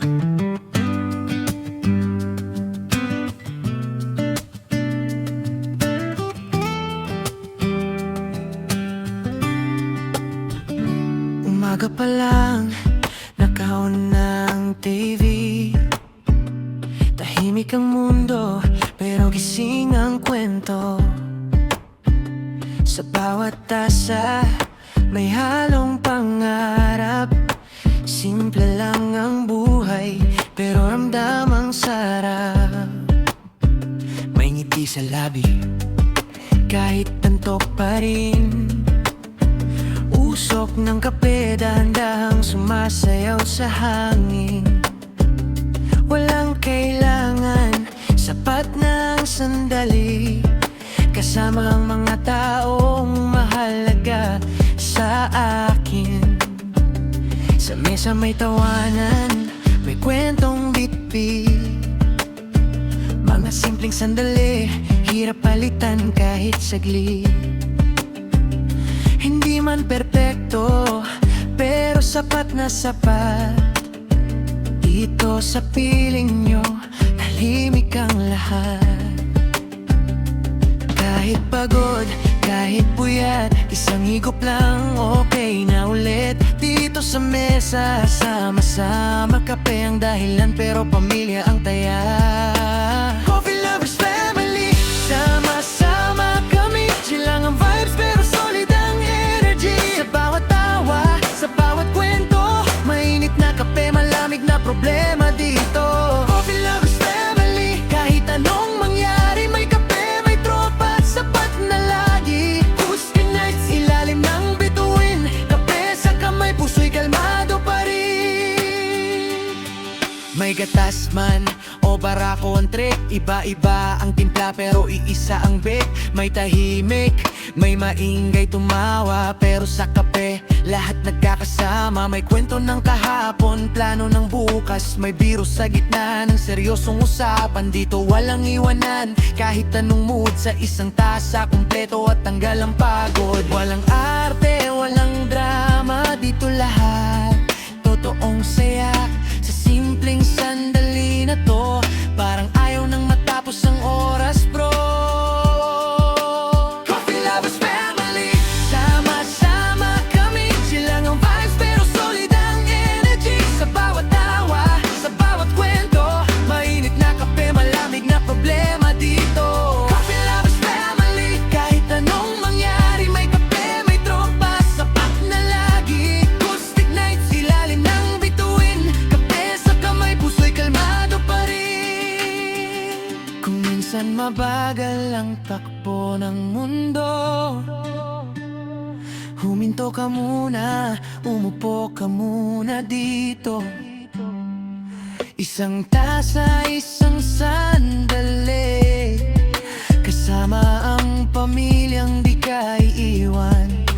Umaga pa lang, naka-on ng TV. Tahimik ang mundo, pero gising ang kwento. Sa bawat tasa, may halong pangarap. Simple lang ang buhay, pero ramdam ang sarap. May ngiti sa labi, kahit antok pa rin. Usok ng kape, dahan-dahang sumasayaw sa hangin. Walang kailangan, sapat na ang sandali. Kasama ang mga taong mahalaga sa akin. Sa mesa may tawanan, may kwentong bitbit. Mga simpleng sandali, hirap palitan kahit saglit. Hindi man perpekto, pero sapat na sapat. Dito sa piling nyo, tahimik ang lahat. Kahit pagod, kahit puyat, isang higop lang okay na ulit. Dito sa mesa, sama-sama, kape ang dahilan pero pamilya ang taya. Coffee lovers family, sama-sama kami. Chill lang ang vibes pero solid ang energy. Sa bawat tawa, sa bawat kwento, mainit na kape, malamig na problema dito. Coffee lovers family, kahit anong mangyari, may kape, may tropa, sapat na lagi. Tuesday nights, ilalim ng bituin, kape sa kamay, puso'y kalmado pa rin. May gatas man o barako ang trick, iba-iba ang timpla pero iisa ang bit. May tahimik, may maingay tumawa, pero sa kape lahat nagkakasama. May kwento ng kahapon, plano ng bukas, may biro sa gitna ng seryosong usapan. Dito walang iwanan, kahit anong mood, sa isang tasa kumpleto at tanggal ang pagod. Walang arte, walang drama, dito lahat totoong saya. Sa simpleng sandali na to, parang ayaw nang matapos ang oras bro. Coffee lovers family, sama-sama kami. Chill lang ang vibes pero solid ang energy. Sa bawat tawa, sa bawat kwento, mainit na kape, malamig na problema dito. Coffee lovers family, kahit anong mangyari, may kape, may tropa, sapat na lagi. Acoustic nights, ilalim ng bituin, kape sa kamay, puso'y kalmado pa rin. Kung minsan mabagal ang takbo ng mundo, huminto ka muna, umupo ka muna dito. Isang tasa, isang sandali, kasama ang pamilyang di ka iiwan.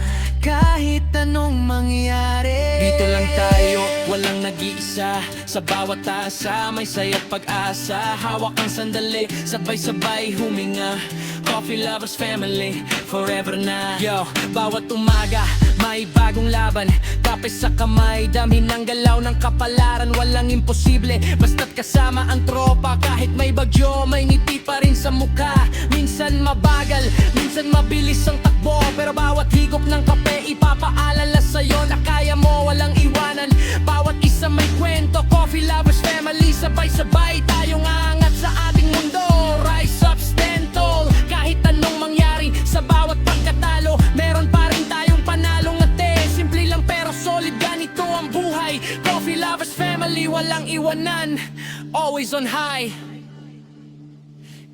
Kahit anong mangyari, dito lang tayo, walang nag-iisa. Sa bawat tasa, may saya't pag-asa. Hawak ang sandali, sabay-sabay huminga. Coffee lovers family, forever na. Yo, bawat umaga, may bagong laban. Kape sa kamay, dami ng galaw ng kapalaran. Walang imposible, basta't kasama ang tropa. Kahit may bagyo, may ngiti pa rin sa mukha. Minsan mabagal, minsan mabilis ang takbo, pero bawat higop ng kape, ipapaalala sa'yo na kaya mo, walang iwanan. Bawat isa may kwento, coffee lovers family, sabay-sabay tayong aangat sa ating mundo. Rise up, stand tall, kahit anong mangyari, sa bawat pagkatalo, meron pa rin tayong panalong ate. Simple lang pero solid, ganito ang buhay. Coffee lovers family, walang iwanan, always on high.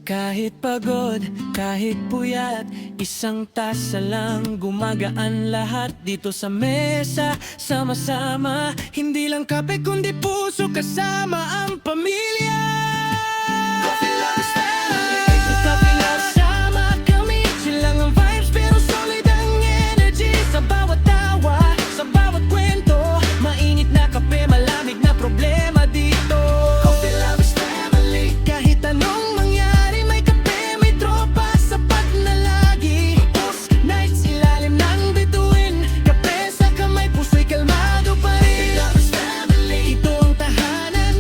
Kahit pagod, kahit puyat, isang tasa lang, gumagaan lahat. Dito sa mesa, sama-sama, hindi lang kape kundi puso, kasama ang pamilya. Coffee lovers family, coffee lovers, sama kami. Chill lang ang vibes pero solid ang energy. Sa bawat tawa, sa bawat kwento, mainit na kape, malamig na problema dito. Coffee lovers family, kahit anong mangyari, may kape, may tropa, sapat na lagi. Post nights, ilalim ng bituin, kape sa kamay, puso'y kalmado pa rin. Coffee lovers family, ito ang tahanan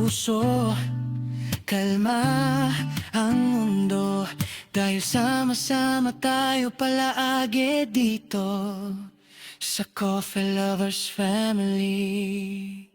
puso, kalma ang mundo. Dahil sama-sama tayo palaagi dito sa Coffee Lovers Family.